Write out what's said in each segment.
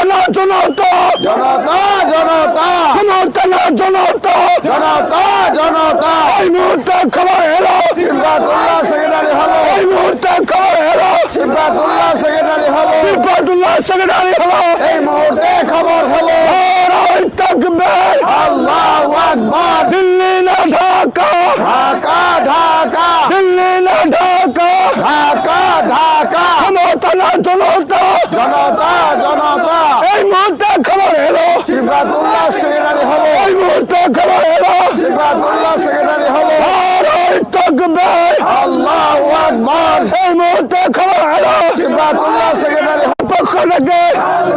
না জনতা জনতা জনতা জনতা না জনতা জনতা জনতা এই মুহূর্তে খবর এলো সিফাতুল্লাহ সেক্রেটারি হলো এই মুহূর্তে খবর এলো সিফাতুল্লাহ সেক্রেটারি হলো সিফাতুল্লাহ সেক্রেটারি হলো এই মুহূর্তে খবর হলো নারায়ে তাকবীর আল্লাহু আকবার দিল্লি না ঢাকা ঢাকা ঢাকা দিল্লি না ঢাকা ঢাকা ঢাকা জনতা না জনতা জনতা জনতা এই মুহূর্তে খবর এলো সিফাতুল্লাহ সেক্রেটারি হলো এই মুহূর্তে খবর এলো সিফাতুল্লাহ সেক্রেটারি হলো নারায়ে তাকবীর আল্লাহু আকবার এই মুহূর্তে খবর এলো সিফাতুল্লাহ সেক্রেটারি পক্ষ থেকে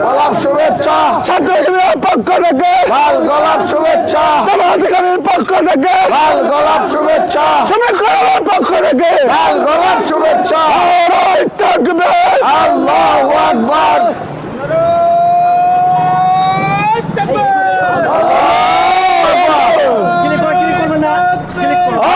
গোলাপ শুভেচ্ছা ছাত্র শিবিরের পক্ষ থেকে লাল গোলাপ শুভেচ্ছা জামাতের পক্ষ থেকে লাল গোলাপ শুভেচ্ছা শ্রমিকের পক্ষ থেকে লাল গোলাপ শুভেচ্ছা নারায়ে তাকবীর আল্লাহু আকবার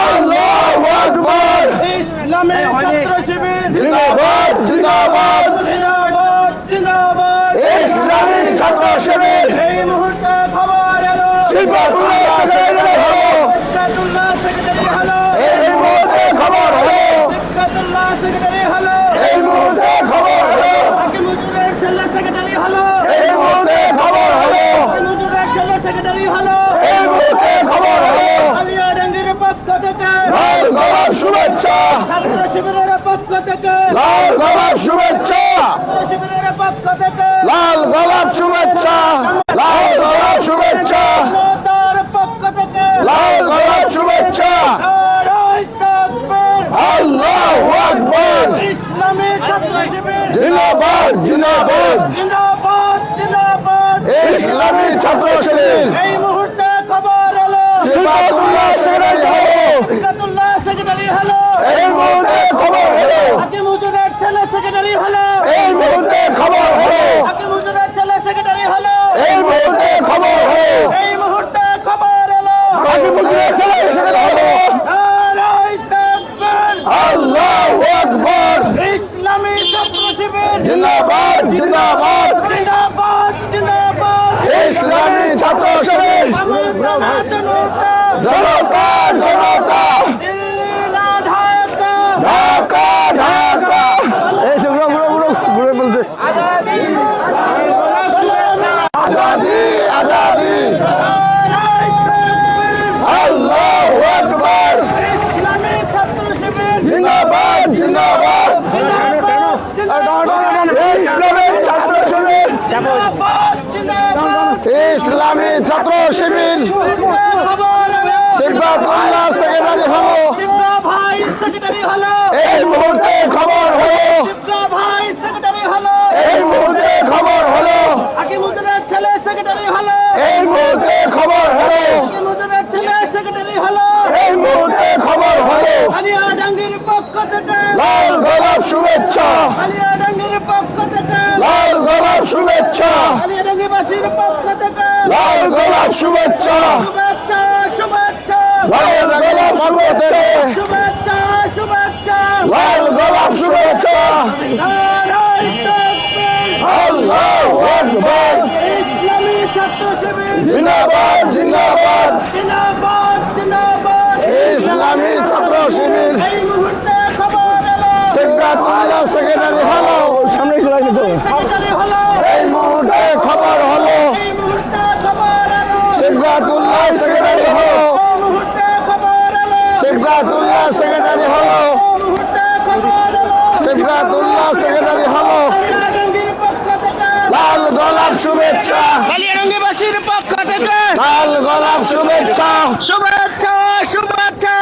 আল্লাহু আকবার ইসলামী ছাত্র শিবির জিন্দাবাদ জিন্দাবাদ জিন্দাবাদ জিন্দাবাদ ইসলামী ছাত্র শিবির এই মুহূর্তে খবর এলো সিফাতুল্লাহ সেক্রেটারি হলো সিফাতুল্লাহ সেক্রেটারি হলো এই মুহূর্তে খবর হলো সিফাতুল্লাহ সেক্রেটারি হলো এই মুহূর্তে খবর হলো হাকিমুদ্দিনের ছেলে সেক্রেটারি হলো এই মুহূর্তে খবর হলো হাকিমুদ্দিনের ছেলে সেক্রেটারি হলো এই মুহূর্তে খবর হলো আলিয়াডাঙ্গির পক্ষ থেকে লাল গোলাপ শুভেচ্ছা ছাত্র শিবিরের পক্ষ থেকে লাল গোলাপ শুভেচ্ছা ছাত্র শিবিরের পক্ষ থেকে লাল গোলাপ শুভেচ্ছা লাল গোলাপ শুভেচ্ছা জনতার পক্ষ থেকে লাল গোলাপ শুভেচ্ছা নারায়ে তাকবীর আল্লাহু আকবার ইসলামী ছাত্র শিবির জিন্দাবাদ জিন্দাবাদ জিন্দাবাদ জিন্দাবাদ ইসলামী ছাত্র শিবির এই মুহূর্তে খবর এলো সিফাতুল্লাহ সেক্রেটারি হলো সিফাতুল্লাহ সেক্রেটারি হলো এই মুহূর্তে খবর হলো হাকিমুদ্দিনের ছেলে সেক্রেটারি হলো এই মুহূর্তে খবর হলো হাকিমুদ্দিনের ছেলে সেক্রেটারি হলো এই মুহূর্তে খবর হলো এই মুহূর্তে খবর এলো হাকিমুদ্দিনের ছেলে সেক্রেটারি হলো নারায়ে তাকবীর আল্লাহু আকবার ইসলামী ছাত্র শিবির জিন্দাবাদ জিন্দাবাদ জিন্দাবাদ জিন্দাবাদ ইসলামী ছাত্র শিবির জনতা জনতা জনতা জনতা দিল্লি না ঢাকা ঢাকা ঢাকা এই যে ঘুরে বলছে আজাদি আজাদি নারায়ে তাকবীর আল্লাহু আকবার ইসলামী ছাত্র শিবির জিন্দাবাদ জিন্দাবাদ জিন্দাবাদ জিন্দাবাদ ইসলামী ছাত্র শিবির জিন্দাবাদ জিন্দাবাদ ইসলামী ছাত্র শিবির খবর এলো সিফাতুল্লাহ সেক্রেটারি হলো শিবরা ভাই সেক্রেটারি হলো এই মুহূর্তে খবর হলো শিবরা ভাই সেক্রেটারি হলো এই মুহূর্তে খবর হলো হাকিমুদ্দিনের ছেলে সেক্রেটারি হলো এই মুহূর্তে খবর হলো হাকিমুদ্দিনের ছেলে সেক্রেটারি হলো এই মুহূর্তে খবর হলো আলিয়াডাঙ্গির পক্ষ থেকে লাল গোলাপ শুভেচ্ছা আলিয়াডাঙ্গির পক্ষ থেকে লাল গোলাপ শুভেচ্ছা আলিয়াডাঙ্গিবাসীর পক্ষ থেকে লাল গোলাপ শুভেচ্ছা শুভেচ্ছা শুভেচ্ছা লাল গোলাপ শুভেচ্ছা শুভেচ্ছা শুভেচ্ছা লাল গোলাপ শুভেচ্ছা নারায়ে তাকবীর আল্লাহু আকবার ইসলামী ছাত্র শিবির জিন্দাবাদ জিন্দাবাদ জিন্দাবাদ জিন্দাবাদ ইসলামী ছাত্র শিবির এই মুহূর্তে খবর এলো সিফাতুল্লাহ সেক্রেটারি হলো সামনে এসে লাগে তো সেক্রেটারি হলো এই মুহূর্তে খবর হলো এই মুহূর্তে খবর এলো সিফাতুল্লাহ সেক্রেটারি হলো এই মুহূর্তে খবর এলো সিফাতুল্লাহ সেক্রেটারি হলো এই মুহূর্তে খবর এলো সিফাতুল্লাহ সেক্রেটারি হলো আলিয়াডাঙ্গির পক্ষ থেকে লাল গোলাপ শুভেচ্ছা আলিয়াডাঙ্গিবাসীর পক্ষ থেকে লাল গোলাপ শুভেচ্ছা শুভেচ্ছা শুভেচ্ছা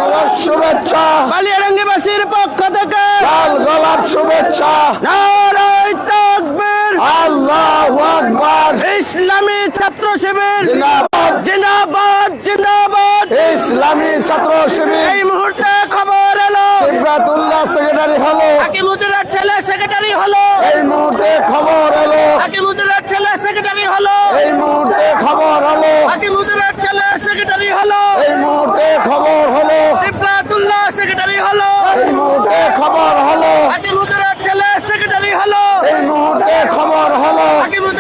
গোলাপ শুভেচ্ছা আলিয়াডাঙ্গিবাসীর পক্ষ থেকে লাল গোলাপ শুভেচ্ছা নারায়ে তাকবীর আল্লাহু আকবার ইসলামী ছাত্র শিবির জিন্দাবাদ জিন্দাবাদ জিন্দাবাদ ইসলামী ছাত্র শিবির এই মুহূর্তে খবর এলো সিফাতুল্লাহ সেক্রেটারি হলো হাকিমুদ্দিনের ছেলে সেক্রেটারি হলো এই মুহূর্তে খবর হলো হাকিমুদ্দিনের ছেলে সেক্রেটারি হলো এই মুহূর্তে খবর হলো হাকিমুদ্দিনের ছেলে সেক্রেটারি হলো এই মুহূর্তে খবর হলো সিফাতুল্লাহ সেক্রেটারি হলো এই মুহূর্তে খবর হলো হাকিমুদ্দিনের ছেলে সেক্রেটারি হলো এই মুহূর্তে খবর হলো হাকিমুদ্দিনের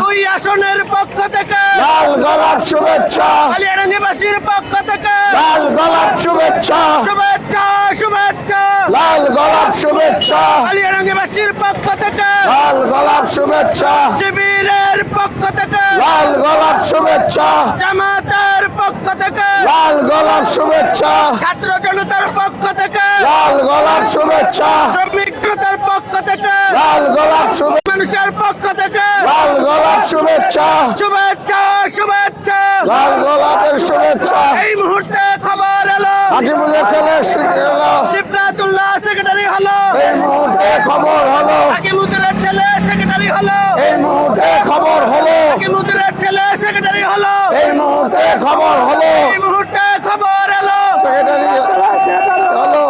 দুই আসনের পক্ষ থেকে লাল গোলাপ শুভেচ্ছা কালিয়ারঙ্গিবাসীর পক্ষ থেকে লাল গোলাপ শুভেচ্ছা শুভেচ্ছা শুভেচ্ছা লাল গোলাপ শুভেচ্ছা কালিয়ারঙ্গিবাসীর পক্ষ থেকে লাল গোলাপ শুভেচ্ছা শিবিরের পক্ষ থেকে লাল গোলাপ শুভেচ্ছা জামাতের পক্ষ থেকে লাল গোলাপ শুভেচ্ছা ছাত্র জনতার পক্ষ থেকে লাল গোলাপ শুভেচ্ছা শ্রমিক জনতার পক্ষ থেকে লাল গোলাপ শুভেচ্ছা মানুষের পক্ষ থেকে লাল গোলাপ শুভেচ্ছা শুভেচ্ছা শুভেচ্ছা লাল গোলাপের শুভেচ্ছা এই মুহূর্তে খবর এলো হাকিমুলের ছেলে এলো সিফরাতুল্লাহ সেক্রেটারি হলো এই মুহূর্তে খবর হলো হাকিমুদ্দিনের ছেলে সেক্রেটারি হলো এই মুহূর্তে খবর হলো হাকিমুদ্দিনের ছেলে সেক্রেটারি হলো এই মুহূর্তে খবর হলো এই মুহূর্তে খবর এলো সেক্রেটারি হলো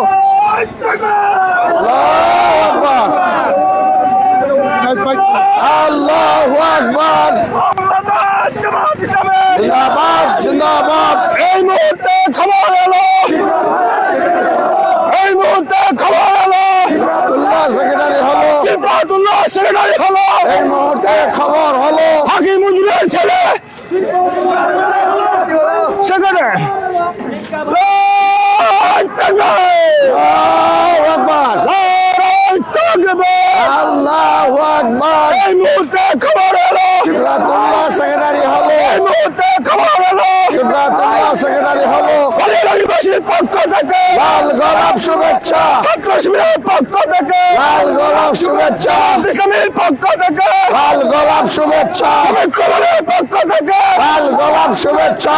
আল্লাহু আকবার জিন্দাবাদ জিন্দাবাদ এই মুহূর্তে খবর এলো এই মুহূর্তে খবর এলো তুল্লাহ সেক্রেটারি হলো সিফাতুল্লাহ সেক্রেটারি হলো এই মুহূর্তে খবর হলো হাকিমুদ্দিনের ছেলে সেক্রেটারি আল্লাহু আকবার আল্লাহু আকবার এই মুহূর্তে খবর এলো সিফাতুল্লাহ সেক্রেটারি হলো এই মুহূর্তে খবর এলো সিফাতুল্লাহ সেক্রেটারি হলো কালিয়ারঙ্গিবাসীর পক্ষ থেকে লাল গোলাপ শুভেচ্ছা ছাত্র শিবিরের পক্ষ থেকে লাল গোলাপ শুভেচ্ছা ইসলামের পক্ষ থেকে লাল গোলাপ শুভেচ্ছা শ্রমিক কল্যাণের পক্ষ থেকে লাল গোলাপ শুভেচ্ছা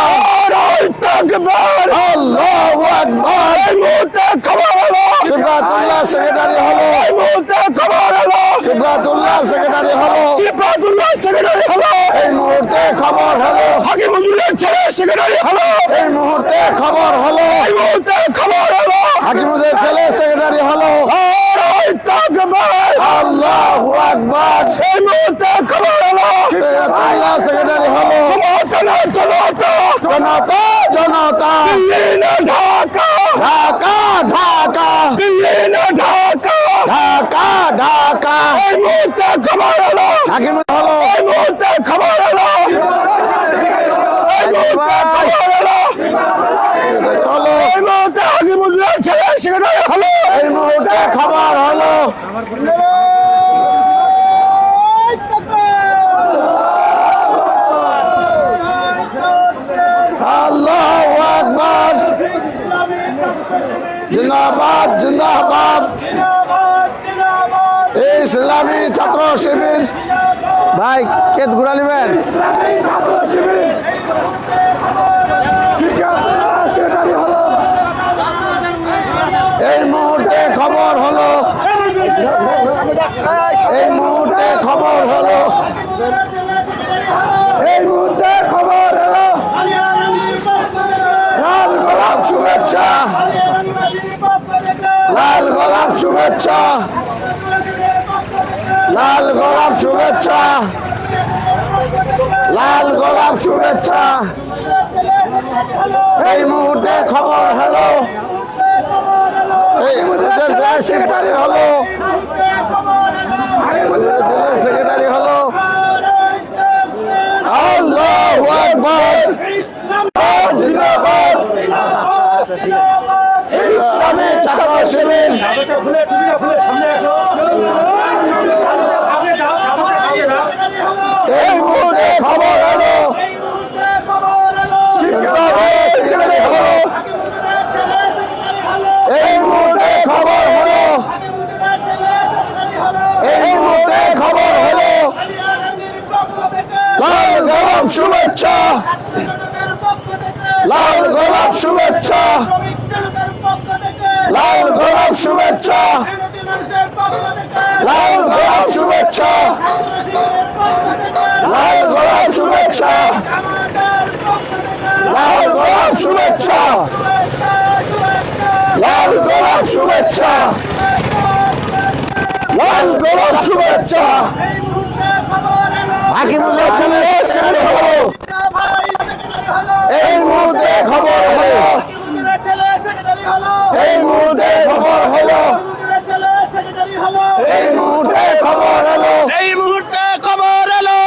আল্লাহু আকবার এই মুহূর্তে খবর এলো সিফাতুল্লাহ সেক্রেটারি হলো এই মুহূর্তে খবর এলো সিফাতুল্লাহ সেক্রেটারি হলো সিফাতুল্লাহ সেক্রেটারি হলো এই মুহূর্তে খবর হলো হাকিমুদ্দিনের ছেলে সেক্রেটারি হলো এই মুহূর্তে খবর হলো এই মুহূর্তে খবর এলো হাকিমুদের ছেলে সেক্রেটারি হলো আল্লাহু আকবার এই মুহূর্তে খবর এলো সিফাতুল্লাহ সেক্রেটারি হলো জনতা জনতা জনতা দিল্লি না ঢাকা ঢাকা ঢাকা দিল্লি না ঢাকা ঢাকা ঢাকা এই মুহূর্তে খবর এলো হাকিমুদ হলো এই মুহূর্তে খবর এলো এই মুহূর্তে খবর এলো হলো এই মুহূর্তে হাকিমুদ্দিনের ছেলে সেক্রেটারি হলো এই মুহূর্তে খবর হলো আল্লাহু আকবার জিন্দাবাদ জিন্দাবাদ ইসলামী ছাত্র শিবির ভাই কেত ঘুরা নেবেন এই মুহূর্তে খবর হলো এই মুহূর্তে খবর হলো এই মুহূর্তে খবর হলো লাল গোলাপ শুভেচ্ছা লাল গোলাপ শুভেচ্ছা লাল গোলাপ শুভেচ্ছা লাল গোলাপ শুভেচ্ছা এই মুহূর্তে খবর হলো এই মুহূর্তে সেক্রেটারি হলো সেক্রেটারি হলো আল্লাহু আকবার জিন্দাবাদ ইসলামী ছাত্র শিবির এই মুহূর্তে খবর হলো সেক্রেটারি হলো এই মুহূর্তে খবর হলো এই মুহূর্তে খবর হলো লাল গোলাপ শুভেচ্ছা লাল গোলাপ শুভেচ্ছা লাল গোলাপ শুভেচ্ছা লাল গোলাপ শুভেচ্ছা লাল গোলাপ শুভেচ্ছা লাল গোলাপ শুভেচ্ছা লাল গোলাপ শুভেচ্ছা লাল গোলাপ শুভেচ্ছা হাকিমুল্লাহ ছেলে সেক্রেটারি হলো এই মুহূর্তে খবর হলো এই মুহূর্তে খবর হলো এই মুহূর্তে খবর হলো এই মুহূর্তে খবর এলো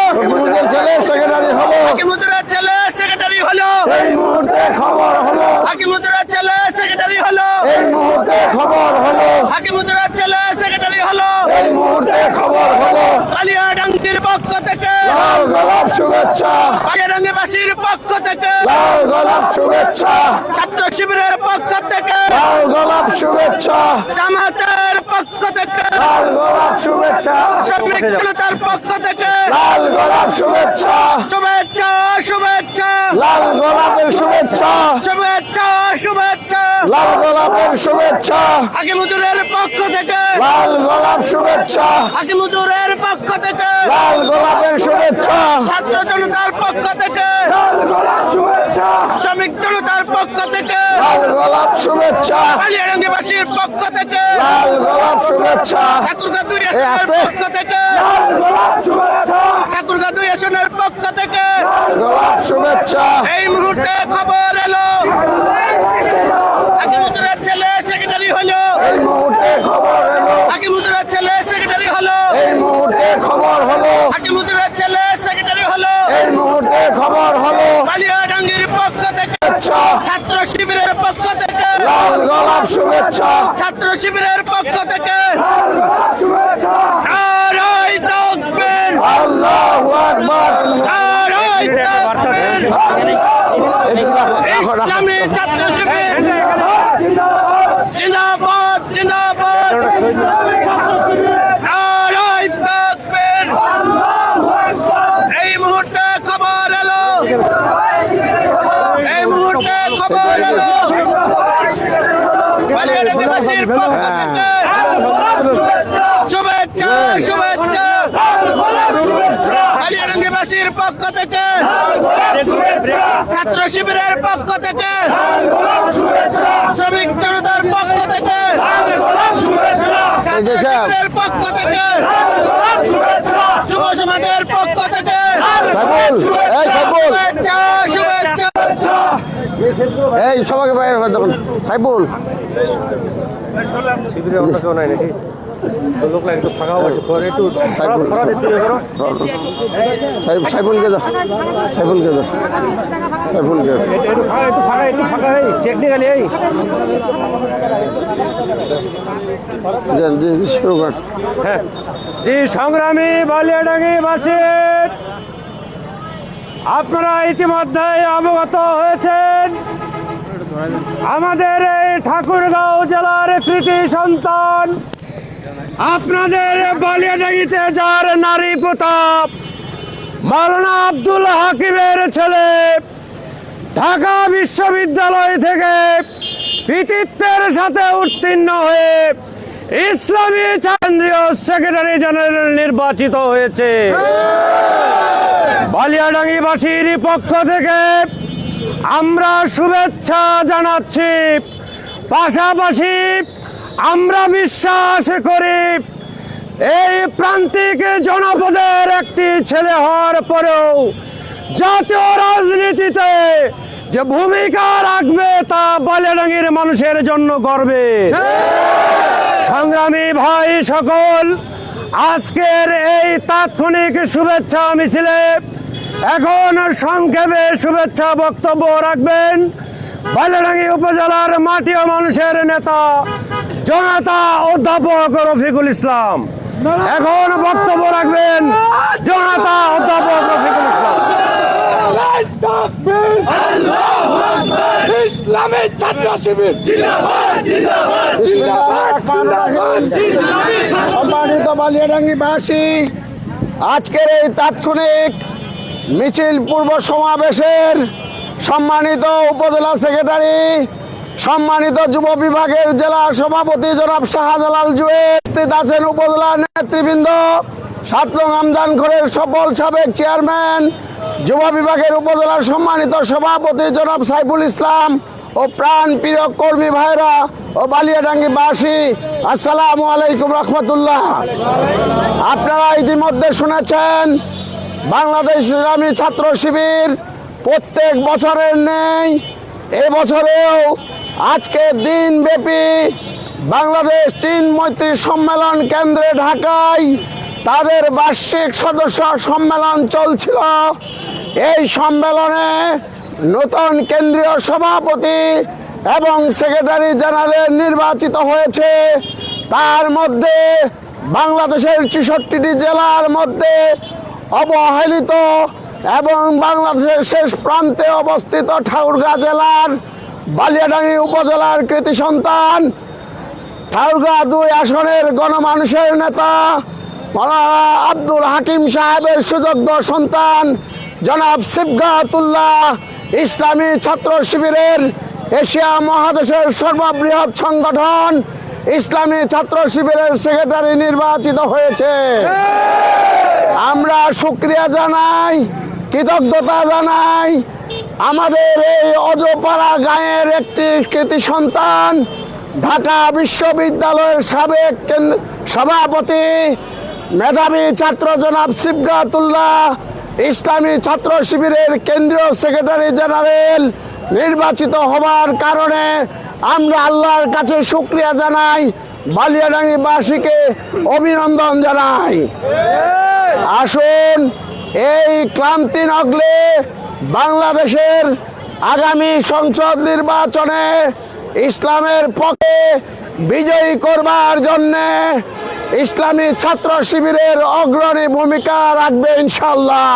হাকিমুদ্দুরের ছেলে সেক্রেটারি হলো। এই মুহূর্তে খবর হলো, হাকিমুদ্দুরের ছেলে সেক্রেটারি হলো। এই মুহূর্তে খবর হলো, কালিয়াডাঙ্গির পক্ষ থেকে, লাল গোলাপ শুভেচ্ছা, কালিয়াডাঙ্গিবাসীর পক্ষ থেকে, লাল গোলাপ শুভেচ্ছা, ছাত্র শিবিরের পক্ষ থেকে, লাল গোলাপ শুভেচ্ছা, জামাতের পক্ষ থেকে, লাল গোলাপ শুভেচ্ছা, শ্রমিক জনতার পক্ষ থেকে লাল গোলাপ শুভেচ্ছা, শুভেচ্ছা শুভেচ্ছা লাল গোলাপের শুভেচ্ছা, শুভেচ্ছা শুভেচ্ছা। লাল গোলাপের শুভেচ্ছা, হাকিমুদ্দুরের পক্ষ থেকে, লাল গোলাপ শুভেচ্ছা, হাকিমুদ্দুরের পক্ষ থেকে, লাল গোলাপের শুভেচ্ছা, ছাত্র জনতার পক্ষ থেকে, লাল গোলাপ শুভেচ্ছা, শ্রমিক জনতার পক্ষ থেকে, লাল গোলাপ শুভেচ্ছা, কালিয়াডাঙ্গিবাসীর পক্ষ থেকে, লাল গোলাপ শুভেচ্ছা, ঠাকুরগাঁ 2 আসনের পক্ষ থেকে, লাল গোলাপ শুভেচ্ছা, ঠাকুরগাঁ 2 আসনের পক্ষ থেকে লাল গোলাপ শুভেচ্ছা। এই মুহূর্তে খবর এলো, হাকিমুদ্দুরের ছেলে সেক্রেটারি হলো। এই মুহূর্তে খবর এলো, হাকিমুদ্দুরের ছেলে সেক্রেটারি হলো। এই মুহূর্তে খবর হলো, হাকিমুদ্দুরের ছেলে সেক্রেটারি হলো। এই মুহূর্তে খবর হলো, কালিয়াডাঙ্গির পক্ষ থেকে, শুভেচ্ছা, ছাত্র শিবিরের পক্ষ থেকে, লাল গোলাপ শুভেচ্ছা, ছাত্র শিবিরের পক্ষ থেকে লাল গোলাপ শুভেচ্ছা, নারায়ে তাকবীর, আল্লাহু আকবার। নারায়ে তাকবীর। ইসলামী ছাত্র শিবির জিন্দাবাদ জিন্দাবাদ, নারায়ে তাকবীর। এই মুহূর্তে খবর এলো, এই মুহূর্তে খবর এলো, কালিয়াডাঙ্গিবাসীর পক্ষ থেকে শুভেচ্ছা শুভেচ্ছা, কালিয়াডাঙ্গিবাসীর পক্ষ থেকে, ছাত্র শিবিরের পক্ষ থেকে, শ্রমিক জনতার পক্ষ থেকে, ছাত্র শিবিরের পক্ষ থেকে, যুব সমাজের পক্ষ থেকে সাইফুল, এই সাইফুল, শুভেচ্ছা শুভেচ্ছা। এই সবাইকে বাইরে করে দেবেন। সাইফুল, শিবিরের অন্য কেউ নাই নাকি? তো লোক লাগে একটু ফাঁকা বসে পরে একটু সাইফুল, ফরা দিতে করো। সাইফুলকে দাও, সাইফুলকে দাও, সাইফুলকে দাও। একটু ফাঁকা এই টেকনিক্যালি এই দেন, জি, শুরু কর। হ্যাঁ জি, সংগ্রামী বালিয়াডাঙ্গিবাসী, আপনারা ইতিমধ্যে অবগত হয়েছেন আমাদের এই ঠাকুরগাঁও জেলার কৃতি সন্তান, আপনাদের বালিয়াডাঙ্গিতে যার নারী প্রতাপ, মাওলানা আব্দুল হাকিমের ছেলে, ঢাকা বিশ্ববিদ্যালয় থেকে কৃতিত্বের সাথে উত্তীর্ণ হয়ে ইসলামী কেন্দ্রীয় সেক্রেটারি জেনারেল নির্বাচিত হয়েছে। বালিয়াডাঙ্গিবাসীর পক্ষ থেকে আমরা শুভেচ্ছা জানাচ্ছি, পাশাপাশি আমরা বিশ্বাস করি এই প্রান্তিক জনপদের একটি ছেলে হওয়ার পরেও জাতীয় রাজনীতিতে যে ভূমিকা রাখবে তা বালিয়াডাঙ্গির মানুষের জন্য গর্বে। সংগ্রামী ভাই সকল, আজকের এই তাৎক্ষণিক শুভেচ্ছা মিছিলে এখন সংক্ষেপে শুভেচ্ছা বক্তব্য রাখবেন বালিয়াডাঙ্গি উপজেলার মাটি ও মানুষের নেতা জনতা অধ্যাপক রফিকুল ইসলাম। এখন বক্তব্য রাখবেন জনতা অধ্যাপক রফিকুল ইসলাম। ইসলামী ছাত্র শিবির সম্মানিত বালিয়াডাঙ্গিবাসী, আজকের এই তাৎক্ষণিক মিছিল পূর্ব সমাবেশের সম্মানিত উপজেলা সেক্রেটারি, সম্মানিত যুব বিভাগের জেলা সভাপতি জনাব শাহজালাল জুয়েল, উপস্থিত আছেন উপজেলা নেতৃবৃন্দ, 7 নং আমজানখোরের সফল সাবেক চেয়ারম্যান, যুব বিভাগের উপজেলার সম্মানিত সভাপতি জনাব সাইফুল ইসলাম ও প্রাণ প্রিয় কর্মী ভাইরা ও বালিয়াডাঙ্গিবাসী, আসসালামু আলাইকুম রহমতুল্লাহ। আপনারা ইতিমধ্যে শুনেছেন বাংলাদেশ ইসলামী ছাত্র শিবির প্রত্যেক বছরের নেই এবছরেও আজকে দিনব্যাপী বাংলাদেশ চীন মৈত্রী সম্মেলন কেন্দ্রে ঢাকায় তাদের বার্ষিক সদস্য সম্মেলন চলছিল। এই সম্মেলনে নতুন কেন্দ্রীয় সভাপতি এবং সেক্রেটারি জেনারেল নির্বাচিত হয়েছে। তার মধ্যে বাংলাদেশের 64টি জেলার মধ্যে অবহেলিত এবং বাংলাদেশের শেষ প্রান্তে অবস্থিত ঠাকুরগাঁও জেলার বালিয়াডাঙ্গি উপজেলার কৃতি সন্তান, ঠাকুরগাঁও 2 আসনের গণমানুষের নেতা মাওলানা আব্দুল হাকিম সাহেবের সুযোগ্য সন্তান জনাব সিবগাতুল্লাহ ইসলামী ছাত্র শিবিরের এশিয়া মহাদেশের সর্ববৃহৎ সংগঠন ইসলামী ছাত্র শিবিরের সেক্রেটারি নির্বাচিত হয়েছে। আমরা শুকরিয়া জানাই, কৃতজ্ঞতা জানাই আমাদের এই অজপাড়া গাঁয়ের একটি কৃতি সন্তান, ঢাকা বিশ্ববিদ্যালয়ের সাবেক সভাপতি মেধাবী ছাত্র জনাব সিবগাতুল্লাহ ইসলামী ছাত্র শিবিরের কেন্দ্রীয় সেক্রেটারি জেনারেল নির্বাচিত হবার কারণে আমরা আল্লাহর কাছে শুকরিয়া জানাই, বালিয়াডাঙ্গিবাসীকে অভিনন্দন জানাই। আসুন এই ক্লান্তি নগলে বাংলাদেশের আগামী সংসদ নির্বাচনে ইসলামের পক্ষে বিজয়ী করবার জন্যে ইসলামী ছাত্র শিবিরের অগ্রণী ভূমিকা রাখবে ইনশাল্লাহ।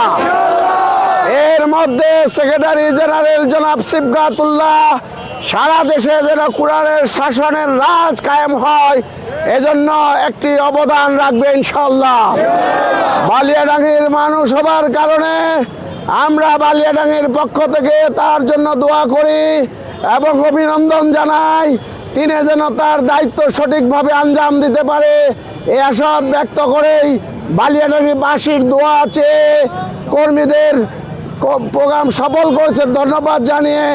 এর মধ্যে সেক্রেটারি জেনারেল জনাব সিবগাতুল্লাহ সারা দেশে যেন কোরআনের শাসনের রাজ কায়েম হয় এজন্য একটি অবদান রাখবে ইনশাল্লাহ। বালিয়াডাঙ্গির মানুষ হবার কারণে আমরা বালিয়াডাঙ্গির পক্ষ থেকে তার জন্য দোয়া করি এবং অভিনন্দন জানাই। তিনি যেন তার দায়িত্ব সঠিকভাবে আঞ্জাম দিতে পারে এই আশা ব্যক্ত করেই বালিয়াডাঙ্গিবাসীর দোয়া চেয়ে কর্মীদের প্রোগ্রাম সফল করেছে ধন্যবাদ জানিয়ে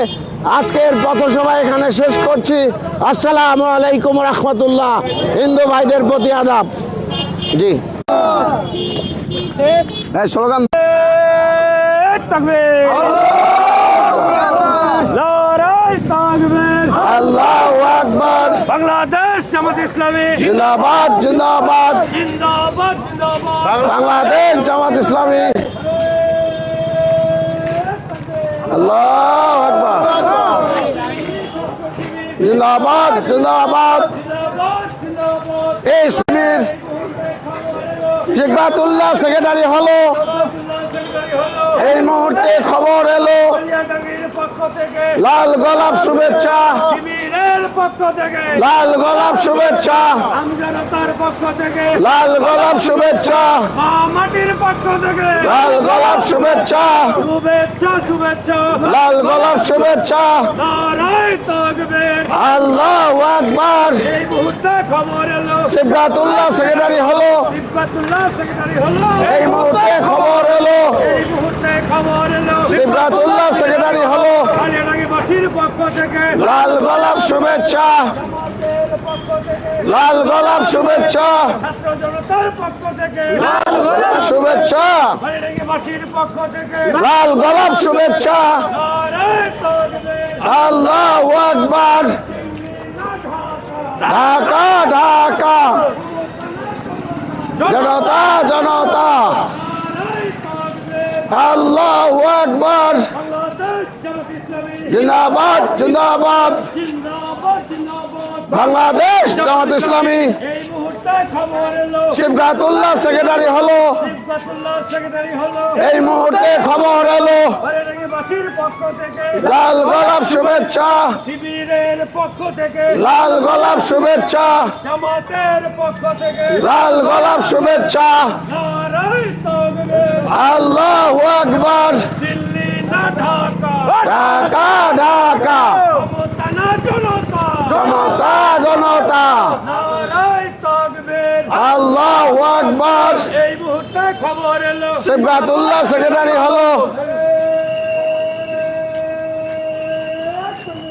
আজকের পথসভা এখানে শেষ করছি। আসসালামু আলাইকুম রহমতুল্লাহ। হিন্দু ভাইদের প্রতি আদাব। জি স্লোগান আল্লাহু আকবার। বাংলাদেশ জামাত ইসলামী জিন্দাবাদ জিন্দাবাদ। জিন্দাবাদ জিন্দাবাদ। বাংলাদেশ জামাত ইসলামী আল্লাহু আকবার। জিন্দাবাদ জিন্দাবাদ। এই শিবির সিবগাতুল্লাহ সেক্রেটারি হলো এই মুহূর্তে খবর এলো। লাল গোলাপ শুভেচ্ছা, লাল গোলাপ শুভেচ্ছা, লাল গোলাপ শুভেচ্ছা, মাটির পক্ষ থেকে লাল গোলাপ শুভেচ্ছা, শুভেচ্ছা শুভেচ্ছা। লাল গোলাপ শুভেচ্ছা। নারায়ে তাকবীর। আল্লাহু আকবার। এই মুহূর্তে খবর এলো সিবগাতুল্লাহ সেক্রেটারি হলো সিবগাতুল্লাহ সেক্রেটারি হলো। এই মুহূর্তে খবর এলো। এই মুহূর্তে খবর এলো সিবগাতুল্লাহ সেক্রেটারি হলো বালিয়াডাঙ্গিবাসীর পক্ষ থেকে লাল গোলাপ শুভেচ্ছা, লাল গোলাপ শুভেচ্ছা, ছাত্র জনতার পক্ষ থেকে লাল গোলাপ শুভেচ্ছা, বালিয়াডাঙ্গিবাসীর পক্ষ থেকে লাল গোলাপ শুভেচ্ছা। নারায়ে তাকবীর। আল্লাহু আকবার। ঢাকা ঢাকা জনতা জনতা আল্লাহু আকবার। বাংলাদেশ জামাত ইসলামী জিন্দাবাদ জিন্দাবাদ। জিন্দাবাদ জিন্দাবাদ। বাংলাদেশ জামাত ইসলামী এই মুহূর্তে খবর এলো সিবগাতুল্লাহ সেক্রেটারি হলো সিবগাতুল্লাহ সেক্রেটারি হলো এই মুহূর্তে খবর এলো বালিয়াডাঙ্গিবাসীর পক্ষ থেকে লাল গোলাপ শুভেচ্ছা, শিবিরের পক্ষ থেকে লাল গোলাপ শুভেচ্ছা, জামাতের পক্ষ থেকে লাল গোলাপ শুভেচ্ছা। নারায়ে তাকবীর। আল্লাহু আকবার। দিল্লি না ঢাকা, ঢাকা ঢাকা ক্ষমতা না জনতা। জনতা জনতা নারায়ে তাকবীর। আল্লাহু আকবার। এই মুহূর্তে খবর এলো সিবগাতুল্লাহ সেক্রেটারি হলো